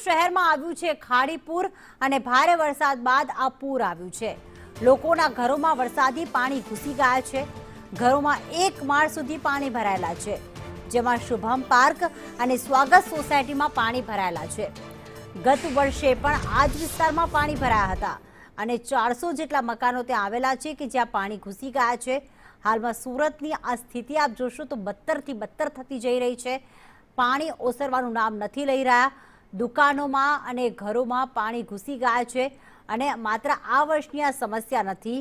શહેરમાં આવ્યું છે ખાડીપુર અને ભારે વરસાદ બાદ આ પૂર આવ્યું છે। લોકોના ઘરોમાં વરસાદી પાણી ઘૂસી ગયા છે। ઘરોમાં 1 માળ સુધી પાણી ભરાયેલા છે, જેમાં શુભમ પાર્ક અને સ્વાગત સોસાયટીમાં પાણી ભરાયેલા છે। ગત વર્ષે પણ આ જ વિસ્તારમાં પાણી ભરાયા હતા અને 400 જેટલા મકાનો ત્યાં આવેલા છે કે જ્યાં પાણી ઘૂસી ગયા છે। હાલમાં સુરતની આ સ્થિતિ આપ જોશો તો બદતરથી બદતર થતી જઈ રહી છે। પાણી ઓસરવાનું નામ નથી લઈ રહ્યા। દુકાનોમાં અને ઘરોમાં પાણી ઘૂસી ગયા છે અને માત્ર આ વર્ષની આ સમસ્યા નથી,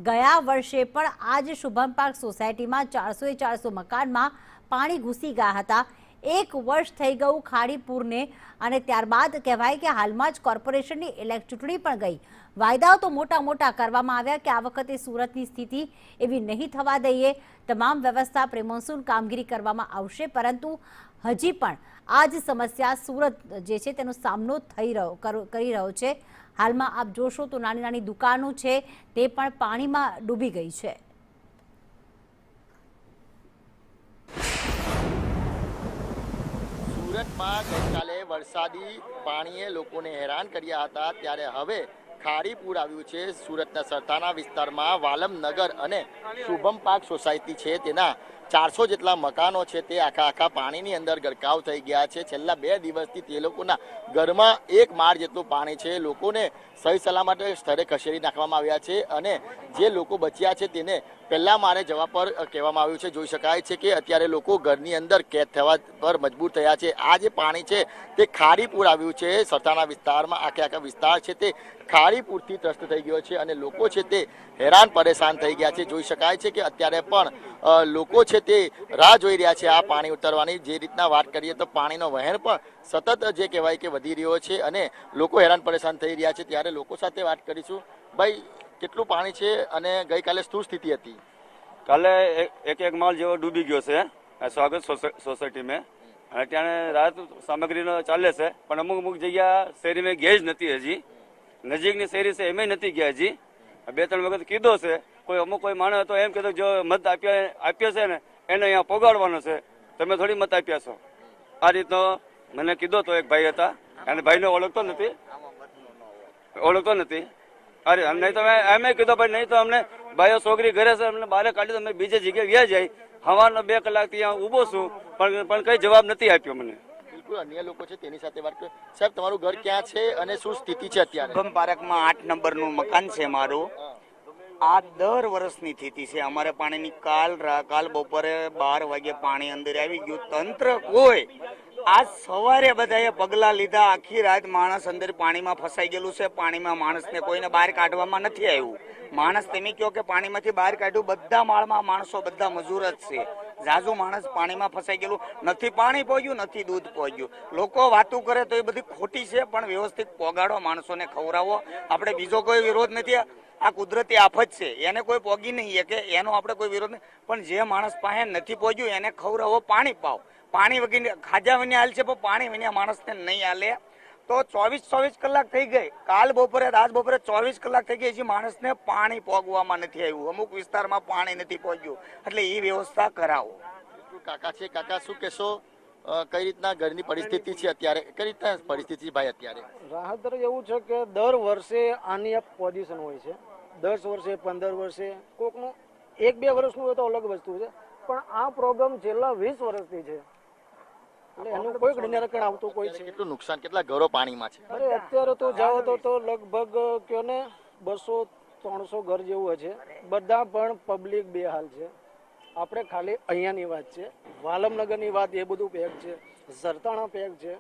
ગયા વર્ષે પણ આ જ શુભમ પાર્ક સોસાયટીમાં 400 મકાનમાં પાણી ઘૂસી ગયા હતા। 1 વર્ષ થઈ ગયું ખાડીપુરને અને ત્યારબાદ કહેવાય કે હાલમાં જ કોર્પોરેશનની ચૂંટણી પણ ગઈ। વાયદાઓ તો મોટા મોટા કરવામાં આવ્યા કે આ વખતે સુરતની સ્થિતિ એવી નહીં થવા દઈએ, તમામ વ્યવસ્થા પ્રિમોન્સૂન કામગીરી કરવામાં આવશે, પરંતુ હજી પણ આ જ સમસ્યા સુરત જે છે તેનો સામનો કરી રહ્યો છે। હાલમાં આપ જોશો તો નાની નાની દુકાનો છે તે પણ પાણીમાં ડૂબી ગઈ છે। સુરતમાં ગઈકાલે વરસાદી પાણીએ લોકોને હેરાન કર્યા હતા, ત્યારે હવે ખાડીપુર આવ્યું છે। સુરતના સરથાના વિસ્તારમાં વાલમનગર અને શુભમ પાર્ક સોસાયટી છે તેના 400 જેટલા મકાનો છે તે આખા પાણીની અંદર ગરકાવ થઈ ગયા છે। છેલ્લા 2 દિવસથી તે લોકોના ઘરમાં 1 માળ જેટલું પાણી છે। લોકોને સહી સલામત સ્થળે ખસેડી નાખવામાં આવ્યા છે અને જે લોકો બચ્યા છે તેને પહેલા માળે જવા પર કહેવામાં આવ્યું છે। જોઈ શકાય છે કે અત્યારે લોકો ઘરની અંદર કેદ થવા પર મજબૂર થયા છે। આ જે પાણી છે તે ખાડીપુર આવ્યું છે સરથાના વિસ્તારમાં, આખા વિસ્તાર છે તે ખાડીપુરથી ત્રસ્ત થઈ ગયો છે અને લોકો છે તે હેરાન પરેશાન થઈ ગયા છે। જોઈ શકાય છે કે અત્યારે પણ લોકો છે તે રાહ જોઈ રહ્યા છે આ પાણી ઉતરવાની। જે રીતના વાત કરીએ તો પાણીનો વહેણ પણ સતત જે કહેવાય કે વધી રહ્યો છે અને લોકો હેરાન પરેશાન થઈ રહ્યા છે। ત્યારે લોકો સાથે વાત કરીશું। ભાઈ, કેટલું પાણી છે અને ગઈકાલે શું સ્થિતિ હતી? કાલે એક માળ જેવો ડૂબી ગયો છે સ્વાગત સોસાયટીમાં, અને ત્યાં રાહત સામગ્રીનો ચાલે છે, પણ અમુક જગ્યા શેરીમાં ગેજ નથી, હજી નજીકની શેરી છે એમાં નથી ગયા। હજી 2-3 વખત કીધો છે, કોઈ માણસ હતો એમ કીધું જો મત આપ્યો છે ને એને અહીંયા પોગાડવાનો છે, તમે થોડી મત આપ્યા છો, આ રીતનો મને કીધો તો એક ભાઈ હતા, અને ભાઈને ઓળખતો નથી। અરે નહીં તો એમ કીધો ભાઈ નહીં તો અમને ભાઈઓ છોકરી ઘરે છે, અમને બહાર કાઢી તો અમે બીજી જગ્યાએ વ્યા જાય। હવાના 2 કલાકથી અહીંયા ઊભો છું, પણ કઈ જવાબ નથી આપ્યો મને। બિલકુલ અન્ય લોકો છે તેની સાથે વાત કરીએ। સાહેબ, તમારું ઘર ક્યાં છે અને શું સ્થિતિ છે અત્યારે? શુભમ પાર્કમાં 8 નંબરનું મકાન છે મારું। આ દર વર્ષની સ્થિતિ છે અમારે પાણીની। કાલ બપોરે 12 વાગે પાણી અંદર આવી ગયું। તંત્ર કોઈ આજ સવારે બધાએ પગલા લીધા, આખી રાત માણસ અંદર પાણીમાં ફસાઈ ગયેલું છે। પાણીમાં માણસને કોઈને બહાર કાઢવામાં નથી આવ્યું। માણસ તમે કહો કે પાણીમાંથી બહાર કાઢ્યું, બધા માળમાં માણસો બધા મજૂર જ છે। જાજુ માણસ પાણીમાં ફસાઈ ગયેલું, નથી પાણી પહોંચ્યું, નથી દૂધ પહોંચ્યું। લોકો વાતું કરે તો એ બધી ખોટી છે, પણ વ્યવસ્થિત પોગાડો, માણસોને ખવડાવો। આપણે બીજો કોઈ વિરોધ નથી, આ કુદરતી આફત છે, એને કોઈ પોગી નહીં કે એનો આપણે કોઈ વિરોધ નહીં, પણ જે માણસ પાસે નથી પહોંચ્યું એને ખવડાવો, પાણી પાવ। પાણી વગર ખાજા વિના હાલ છે, પણ પાણી વિના માણસને નહીં હાલે। તો 24 કલાક થઈ ગઈ, કાલ બપોરે આજ બપોરે 24 કલાક થઈ ગઈ, જે માણસને પાણી પોગવામાં નથી આવ્યું। અમુક વિસ્તારમાં પાણી નથી પહોંચ્યું, એટલે એ વ્યવસ્થા કરાવો। કાકા છે, કાકા શું કહેશો, કઈ રીતના ઘરની પરિસ્થિતિ છે અત્યારે? કઈ રીતના પરિસ્થિતિ ભાઈ અત્યારે? રાહત એવું છે કે દર વર્ષે આની એક પોઝિશન હોય છે, 10 વર્ષે 15 વર્ષે, કોકનું 1-2 વર્ષનું હોય તો અલગ વસ્તુ છે, પણ આ પ્રોબ્લેમ છેલ્લા 20 વર્ષથી છે, એટલે એનું કોઈ નિરાકરણ આવતું કોઈ છે। કેટલું નુકસાન, કેટલા ઘરો પાણીમાં છે? અરે અત્યારે તો જાઓ તો લગભગ કયો ને 200-300 ઘર જેવું છે, બધા પણ પબ્લિક બેહાલ છે। આપણે ખાલી અહીંયાની વાત છે, વાલમનગરની વાત એ બધું પેક છે, સરતાણા પેક છે,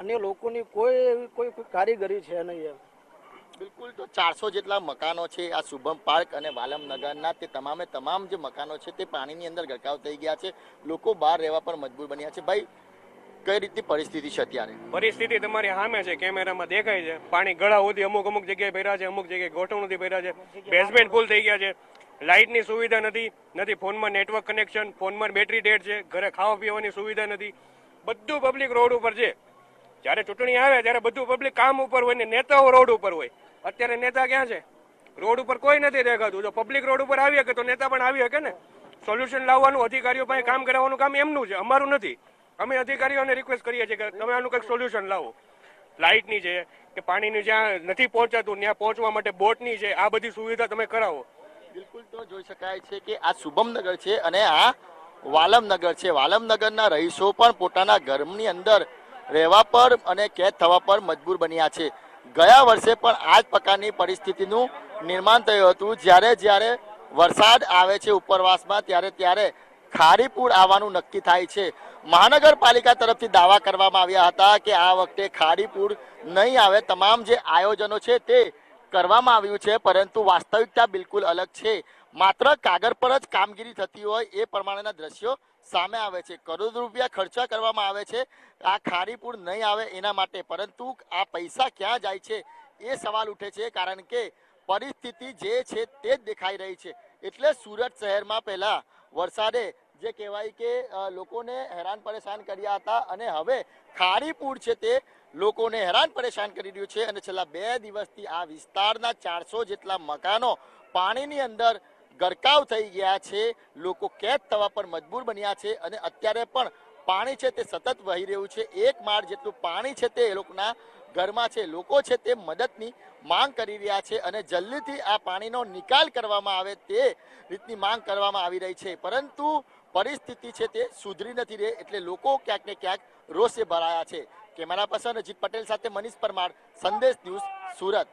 અને લોકોની કોઈ કારીગરી છે નહીં। બિલકુલ, તો 400 જેટલા મકાનો છે આ શુભમ પાર્ક અને વાલમનગરના, તે તમામ જે મકાનો છે તે પાણીની અંદર ગરકાવ થઈ ગયા છે। લોકો બહાર રહેવા પર મજબૂર બન્યા છે। ભાઈ, કઈ રીતની પરિસ્થિતિ છે અત્યારે? પરિસ્થિતિ તમારી સામે છે, કેમેરામાં દેખાય છે। પાણી ગળા સુધી અમુક જગ્યાએ ભર્યા છે, અમુક જગ્યાએ ગોઠવણથી ભર્યા છે, બેઝમેન્ટ ફૂલ થઈ ગયા છે, લાઇટની સુવિધા નથી, ફોનમાં નેટવર્ક કનેક્શન, ફોનમાં બેટરી ડેડ છે, ઘરે ખાવા પીવાની સુવિધા નથી, બધું પબ્લિક રોડ ઉપર છે। જ્યારે ચૂંટણી આવે ત્યારે બધું પબ્લિક કામ ઉપર હોય ને નેતાઓ રોડ ઉપર હોય। અત્યારે નેતા ક્યાં છે? રોડ ઉપર કોઈ નથી દેખાતું। જો પબ્લિક રોડ ઉપર આવી શકે તો નેતા પણ આવી શકે ને। સોલ્યુશન લાવવાનું, અધિકારીઓ પાસે કામ કરાવવાનું કામ એમનું છે, અમારું નથી। અમે અધિકારીઓને રિક્વેસ્ટ કરીએ છીએ કે તમે આનું કંઈક સોલ્યુશન લાવો। લાઇટની છે કે પાણીની જ્યાં નથી પહોંચાતું ત્યાં પહોંચવા માટે બોટની છે, આ બધી સુવિધા તમે કરાવો. બિલકુલ, તો જોઈ શકાય છે કે આ શુભમનગર છે અને આ વાલમનગર છે. વાલમનગરના રહીશો પણ પોતાના ઘરની અંદર રહેવા પર અને કેદ થવા પર મજબૂર બન્યા છે. ગયા વર્ષે પણ આ જ પ્રકારની પરિસ્થિતિનું નિર્માણ થયું હતું. જ્યારે વરસાદ આવે છે ઉપરવાસમાં ત્યારે ખારી પૂર આવવાનું નક્કી થાય છે. મહાનગરપાલિકા તરફથી દાવા કરવામાં આવ્યા હતા કે આ વખતે ખારી પૂર નહીં આવે. તમામ જે આયોજનો છે તે કરવામાં આવ્યું છે, પરંતુ વાસ્તવિકતા બિલકુલ અલગ છે. માત્ર કાગળ પર જ કામગીરી થતી હોય એ પ્રમાણેના દ્રશ્યો સામે આવે છે. કરોડો રૂપિયા ખર્ચા કરવામાં આવે છે આ ખારી પૂર નહીં આવે એના માટે, પરંતુ આ પૈસા ક્યાં જાય છે એ સવાલ ઉઠે છે. કારણ કે પરિસ્થિતિ જે છે તે જ દેખાઈ રહી છે. એટલે સુરત શહેરમાં પહેલા વરસાદે જે કહેવાય કે લોકોને હેરાન પરેશાન કર્યા હતા અને હવે ખારી પૂર છે તે લોકોને હેરાન પરેશાન કરી રહ્યું છે. અને છેલ્લા 2 દિવસથી આ વિસ્તારના 400 જેટલા મકાનો પાણીની અંદર ગરકાવ થઈ ગયા છે. લોકો કેદ થવા પર મજબૂર બન્યા છે અને અત્યારે પણ પાણી છે તે સતત વહી રહ્યું છે. 1 માળ જેટલું પાણી છે તે એ લોકોના ઘરમાં છે. લોકો છે તે મદદની માંગ કરી રહ્યા છે અને જલ્દીથી આ પાણીનો નિકાલ કરવામાં આવે તે રીતની માંગ કરવામાં આવી રહી છે. પરંતુ પરિસ્થિતિ છે તે સુધરી નથી રહી, એટલે લોકો ક્યાંક ને ક્યાંક રોષે ભરાયા છે. કેમેરા પર્સન અજીત પટેલ સાથે મનીષ પરમાર, સંદેશ ન્યૂઝ, સુરત.